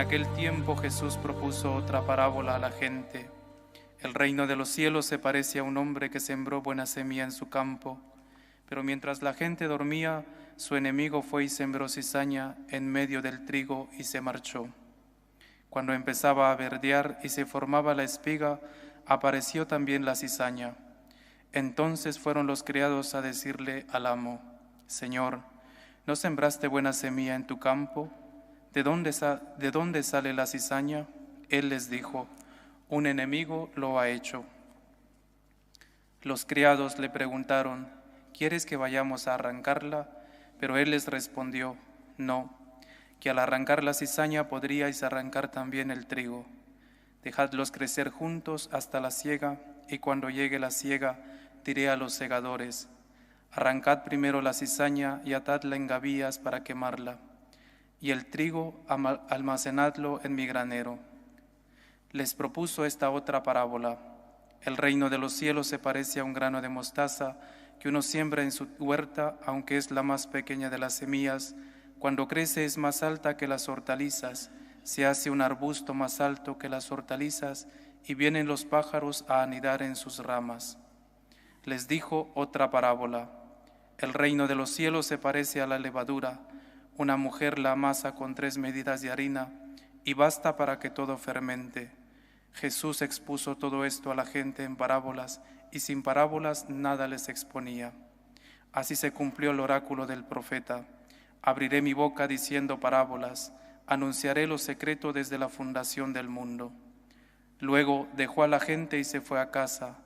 aquel tiempo Jesús propuso otra parábola a la gente. El reino de los cielos se parece a un hombre que sembró buena semilla en su campo, pero mientras la gente dormía, su enemigo fue y sembró cizaña en medio del trigo y se marchó. Cuando empezaba a verdear y se formaba la espiga, apareció también la cizaña. Entonces fueron los criados a decirle al amo: Señor, ¿no sembraste buena semilla en tu campo? ¿De dónde sale la cizaña? Él les dijo: un enemigo lo ha hecho. Los criados le preguntaron: ¿quieres que vayamos a arrancarla? Pero él les respondió: no, que al arrancar la cizaña podríais arrancar también el trigo. Dejadlos crecer juntos hasta la siega, y cuando llegue la siega, diré a los segadores: arrancad primero la cizaña y atadla en gavillas para quemarla, y el trigo almacenadlo en mi granero. Les propuso esta otra parábola: el reino de los cielos se parece a un grano de mostaza que uno siembra en su huerta, aunque es la más pequeña de las semillas. Cuando crece es más alta que las hortalizas, se hace un arbusto más alto que las hortalizas, y vienen los pájaros a anidar en sus ramas. Les dijo otra parábola: el reino de los cielos se parece a la levadura. Una mujer la amasa con 3 medidas de harina, y basta para que todo fermente. Jesús expuso todo esto a la gente en parábolas, y sin parábolas nada les exponía. Así se cumplió el oráculo del profeta: abriré mi boca diciendo parábolas, anunciaré lo secreto desde la fundación del mundo. Luego dejó a la gente y se fue a casa.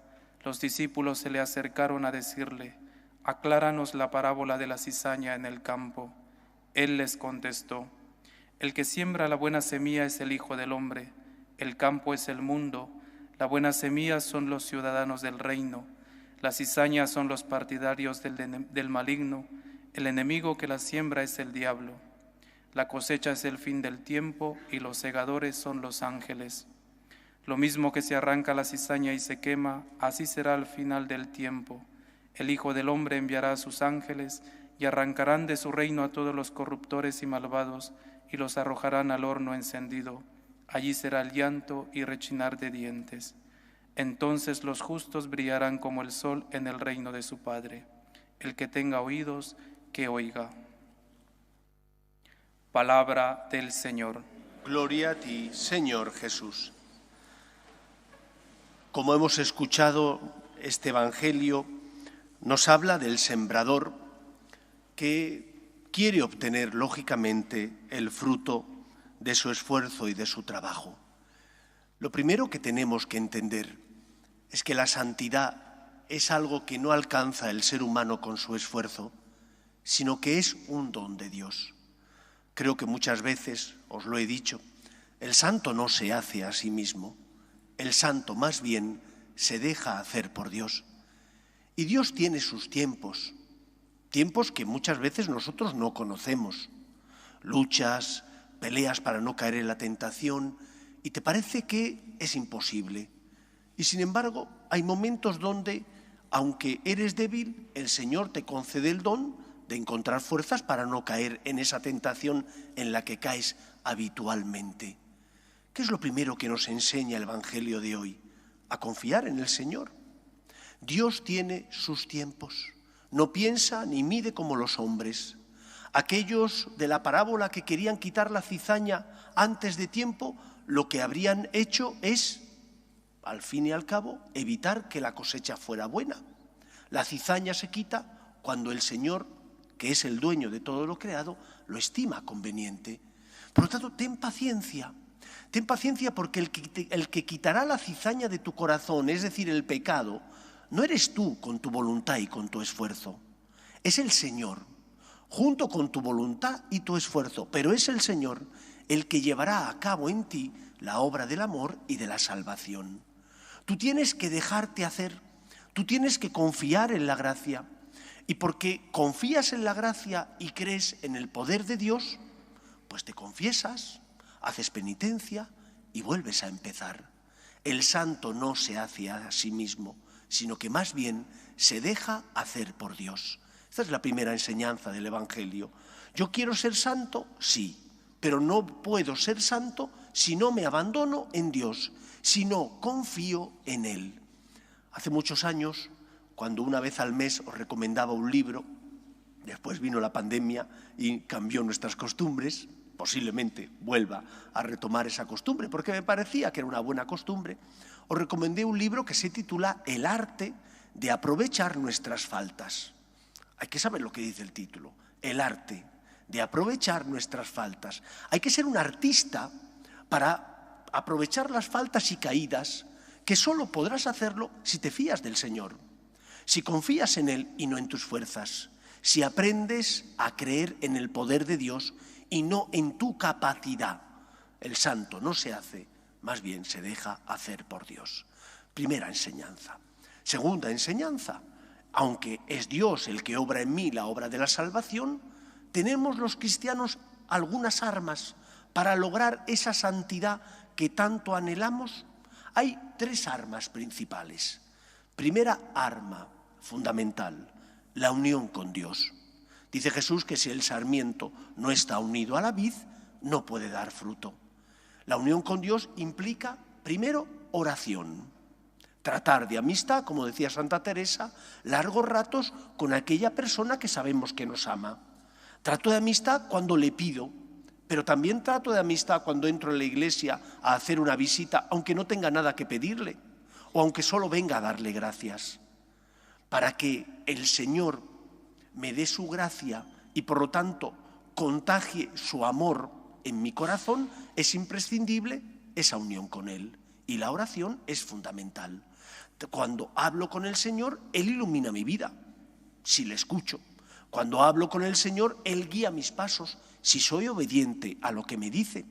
Los discípulos se le acercaron a decirle: acláranos la parábola de la cizaña en el campo. Él les contestó: el que siembra la buena semilla es el Hijo del Hombre, el campo es el mundo, la buena semilla son los ciudadanos del reino, la cizaña son los partidarios del maligno, el enemigo que la siembra es el diablo. La cosecha es el fin del tiempo y los segadores son los ángeles. Lo mismo que se arranca la cizaña y se quema, así será al final del tiempo. El Hijo del Hombre enviará a sus ángeles y arrancarán de su reino a todos los corruptores y malvados y los arrojarán al horno encendido. Allí será el llanto y rechinar de dientes. Entonces los justos brillarán como el sol en el reino de su Padre. El que tenga oídos, que oiga. Palabra del Señor. Gloria a ti, Señor Jesús. Como hemos escuchado, este Evangelio nos habla del sembrador que quiere obtener, lógicamente, el fruto de su esfuerzo y de su trabajo. Lo primero que tenemos que entender es que la santidad es algo que no alcanza el ser humano con su esfuerzo, sino que es un don de Dios. Creo que muchas veces, os lo he dicho, el santo no se hace a sí mismo, el santo más bien se deja hacer por Dios. Y Dios tiene sus tiempos, tiempos que muchas veces nosotros no conocemos, luchas, peleas para no caer en la tentación, y te parece que es imposible. Y sin embargo, hay momentos donde, aunque eres débil, el Señor te concede el don de encontrar fuerzas para no caer en esa tentación en la que caes habitualmente. ¿Qué es lo primero que nos enseña el Evangelio de hoy? A confiar en el Señor. Dios tiene sus tiempos, no piensa ni mide como los hombres. Aquellos de la parábola que querían quitar la cizaña antes de tiempo, lo que habrían hecho es, al fin y al cabo, evitar que la cosecha fuera buena. La cizaña se quita cuando el Señor, que es el dueño de todo lo creado, lo estima conveniente. Por lo tanto, ten paciencia porque el que quitará la cizaña de tu corazón, es decir, el pecado, no eres tú con tu voluntad y con tu esfuerzo, es el Señor, junto con tu voluntad y tu esfuerzo, pero es el Señor el que llevará a cabo en ti la obra del amor y de la salvación. Tú tienes que dejarte hacer, tú tienes que confiar en la gracia, y porque confías en la gracia y crees en el poder de Dios, pues te confiesas, haces penitencia y vuelves a empezar. El santo no se hace a sí mismo, sino que más bien se deja hacer por Dios. Esta es la primera enseñanza del Evangelio. ¿Yo quiero ser santo? Sí, pero no puedo ser santo si no me abandono en Dios, si no confío en Él. Hace muchos años, cuando una vez al mes os recomendaba un libro, después vino la pandemia y cambió nuestras costumbres, posiblemente vuelva a retomar esa costumbre, porque me parecía que era una buena costumbre, os recomendé un libro que se titula El arte de aprovechar nuestras faltas. Hay que saber lo que dice el título, el arte de aprovechar nuestras faltas. Hay que ser un artista para aprovechar las faltas y caídas, que solo podrás hacerlo si te fías del Señor, si confías en Él y no en tus fuerzas, si aprendes a creer en el poder de Dios y no en tu capacidad. El santo no se hace, más bien se deja hacer por Dios. Primera enseñanza. Segunda enseñanza, aunque es Dios el que obra en mí la obra de la salvación, tenemos los cristianos algunas armas para lograr esa santidad que tanto anhelamos. Hay 3 armas principales. Primera arma fundamental, la unión con Dios. Dice Jesús que si el sarmiento no está unido a la vid, no puede dar fruto. La unión con Dios implica, primero, oración. Tratar de amistad, como decía Santa Teresa, largos ratos con aquella persona que sabemos que nos ama. Trato de amistad cuando le pido, pero también trato de amistad cuando entro en la iglesia a hacer una visita, aunque no tenga nada que pedirle, o aunque solo venga a darle gracias. Para que el Señor me dé su gracia y por lo tanto contagie su amor en mi corazón, es imprescindible esa unión con Él. Y la oración es fundamental. Cuando hablo con el Señor, Él ilumina mi vida, si le escucho. Cuando hablo con el Señor, Él guía mis pasos, si soy obediente a lo que me dice.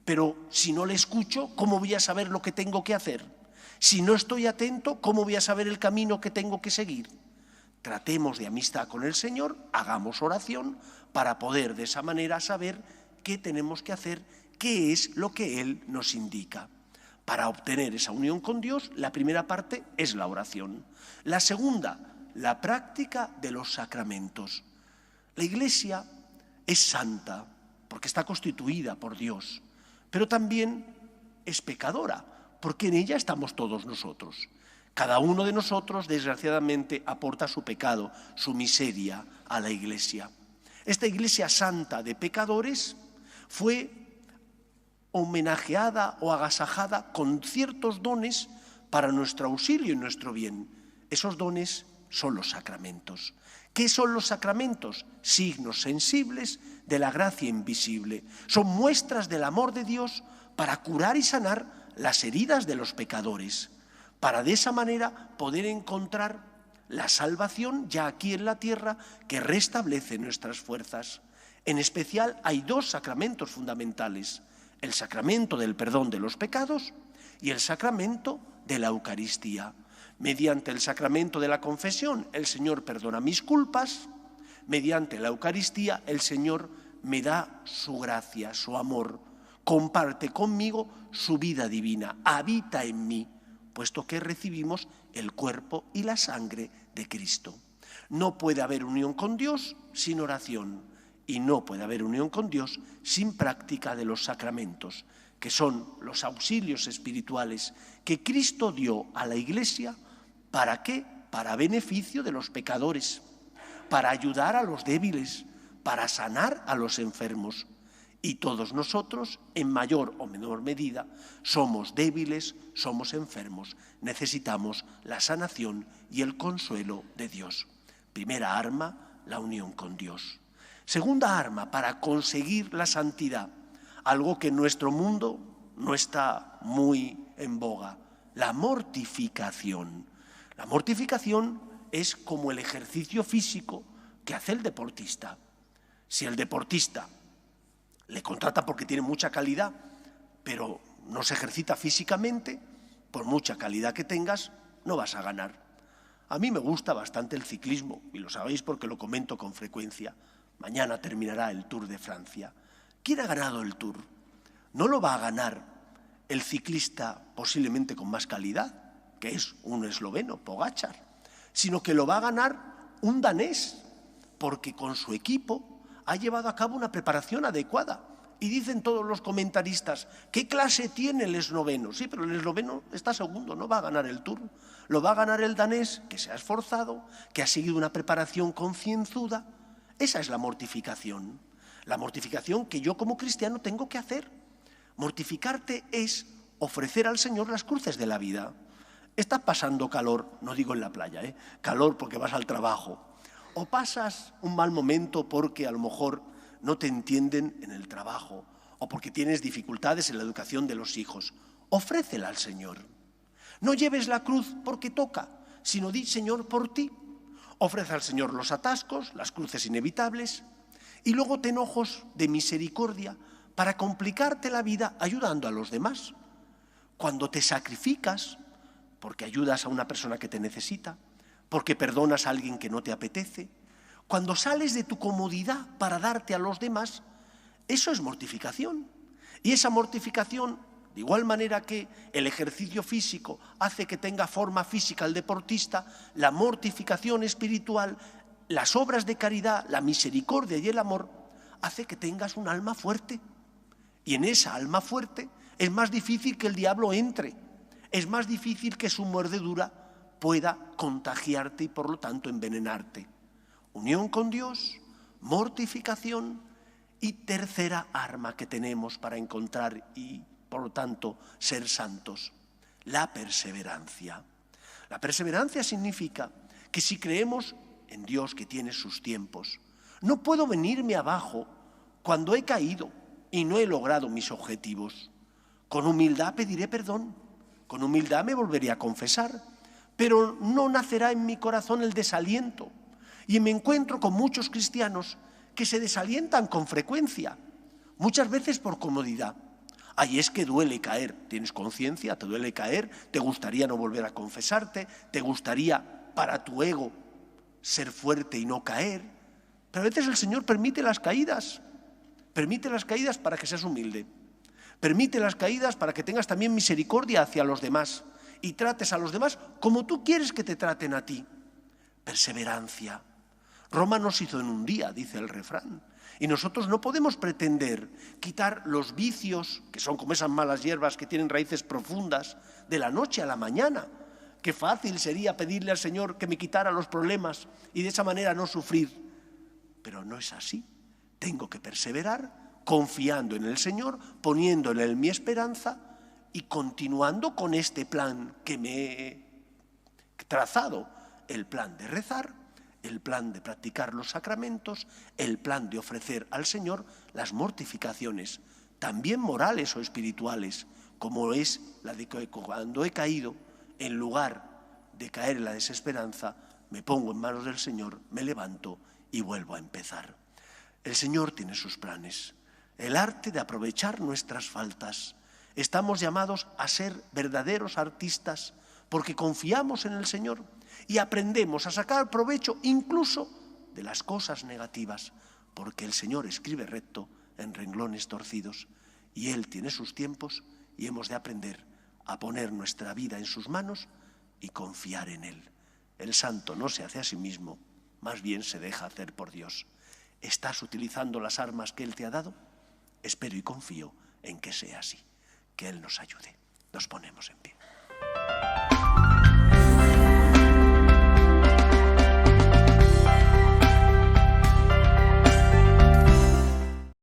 Pero si no le escucho, ¿cómo voy a saber lo que tengo que hacer? Si no estoy atento, ¿cómo voy a saber el camino que tengo que seguir? Tratemos de amistad con el Señor, hagamos oración para poder de esa manera saber qué tenemos que hacer, qué es lo que Él nos indica. Para obtener esa unión con Dios, la primera parte es la oración. La segunda, la práctica de los sacramentos. La Iglesia es santa porque está constituida por Dios, pero también es pecadora porque en ella estamos todos nosotros. Cada uno de nosotros, desgraciadamente, aporta su pecado, su miseria a la Iglesia. Esta Iglesia santa de pecadores fue homenajeada o agasajada con ciertos dones para nuestro auxilio y nuestro bien. Esos dones son los sacramentos. ¿Qué son los sacramentos? Signos sensibles de la gracia invisible. Son muestras del amor de Dios para curar y sanar las heridas de los pecadores, para de esa manera poder encontrar la salvación ya aquí en la tierra que restablece nuestras fuerzas. En especial hay 2 sacramentos fundamentales: el sacramento del perdón de los pecados y el sacramento de la Eucaristía. Mediante el sacramento de la confesión, el Señor perdona mis culpas. Mediante la Eucaristía, el Señor me da su gracia, su amor. Comparte conmigo su vida divina, habita en mí, puesto que recibimos el cuerpo y la sangre de Cristo. No puede haber unión con Dios sin oración y no puede haber unión con Dios sin práctica de los sacramentos, que son los auxilios espirituales que Cristo dio a la Iglesia. ¿Para qué? Para beneficio de los pecadores, para ayudar a los débiles, para sanar a los enfermos. Y todos nosotros, en mayor o menor medida, somos débiles, somos enfermos, necesitamos la sanación y el consuelo de Dios. Primera arma, la unión con Dios. Segunda arma para conseguir la santidad, algo que en nuestro mundo no está muy en boga, la mortificación. La mortificación es como el ejercicio físico que hace el deportista. Si el deportista le contrata porque tiene mucha calidad, pero no se ejercita físicamente, por mucha calidad que tengas, no vas a ganar. A mí me gusta bastante el ciclismo, y lo sabéis porque lo comento con frecuencia. Mañana terminará el Tour de Francia. ¿Quién ha ganado el Tour? No lo va a ganar el ciclista posiblemente con más calidad, que es un esloveno, Pogačar, sino que lo va a ganar un danés, porque con su equipo ha llevado a cabo una preparación adecuada Y dicen todos los comentaristas, ¿qué clase tiene el esloveno? Sí, pero el esloveno está segundo, no va a ganar el Tour. Lo va a ganar el danés, que se ha esforzado, que ha seguido una preparación concienzuda. Esa es la mortificación. La mortificación que yo como cristiano tengo que hacer. Mortificarte es ofrecer al Señor las cruces de la vida. Estás pasando calor, no digo en la playa, calor porque vas al trabajo. O pasas un mal momento porque a lo mejor no te entienden en el trabajo o porque tienes dificultades en la educación de los hijos. Ofrécela al Señor. No lleves la cruz porque toca, sino di, Señor, por ti. Ofrece al Señor los atascos, las cruces inevitables, y luego ten ojos de misericordia para complicarte la vida ayudando a los demás. Cuando te sacrificas, porque ayudas a una persona que te necesita, porque perdonas a alguien que no te apetece, cuando sales de tu comodidad para darte a los demás, eso es mortificación. Y esa mortificación, de igual manera que el ejercicio físico hace que tenga forma física el deportista, la mortificación espiritual, las obras de caridad, la misericordia y el amor, hace que tengas un alma fuerte. Y en esa alma fuerte es más difícil que el diablo entre, es más difícil que su mordedura pueda contagiarte y por lo tanto envenenarte. Unión con Dios, mortificación y tercera arma que tenemos para encontrar y por lo tanto ser santos, la perseverancia. La perseverancia significa que si creemos en Dios que tiene sus tiempos, no puedo venirme abajo cuando he caído y no he logrado mis objetivos. Con humildad pediré perdón, con humildad me volveré a confesar, pero no nacerá en mi corazón el desaliento. Y me encuentro con muchos cristianos que se desalientan con frecuencia, muchas veces por comodidad. Ay, es que duele caer. ¿Tienes conciencia? ¿Te duele caer? ¿Te gustaría no volver a confesarte? ¿Te gustaría para tu ego ser fuerte y no caer? Pero a veces el Señor permite las caídas para que seas humilde. Permite las caídas para que tengas también misericordia hacia los demás y trates a los demás como tú quieres que te traten a ti. Perseverancia. Roma no se hizo en un día, dice el refrán. Y nosotros no podemos pretender quitar los vicios, que son como esas malas hierbas que tienen raíces profundas, de la noche a la mañana. Qué fácil sería pedirle al Señor que me quitara los problemas y de esa manera no sufrir. Pero no es así. Tengo que perseverar confiando en el Señor, poniendo en Él mi esperanza y continuando con este plan que me he trazado, el plan de rezar, el plan de practicar los sacramentos, el plan de ofrecer al Señor las mortificaciones, también morales o espirituales, como es la de que cuando he caído, en lugar de caer en la desesperanza, me pongo en manos del Señor, me levanto y vuelvo a empezar. El Señor tiene sus planes, el arte de aprovechar nuestras faltas. Estamos llamados a ser verdaderos artistas porque confiamos en el Señor y aprendemos a sacar provecho incluso de las cosas negativas, porque el Señor escribe recto en renglones torcidos y Él tiene sus tiempos y hemos de aprender a poner nuestra vida en sus manos y confiar en Él. El santo no se hace a sí mismo, más bien se deja hacer por Dios. ¿Estás utilizando las armas que Él te ha dado? Espero y confío en que sea así. Que Él nos ayude. Nos ponemos en pie.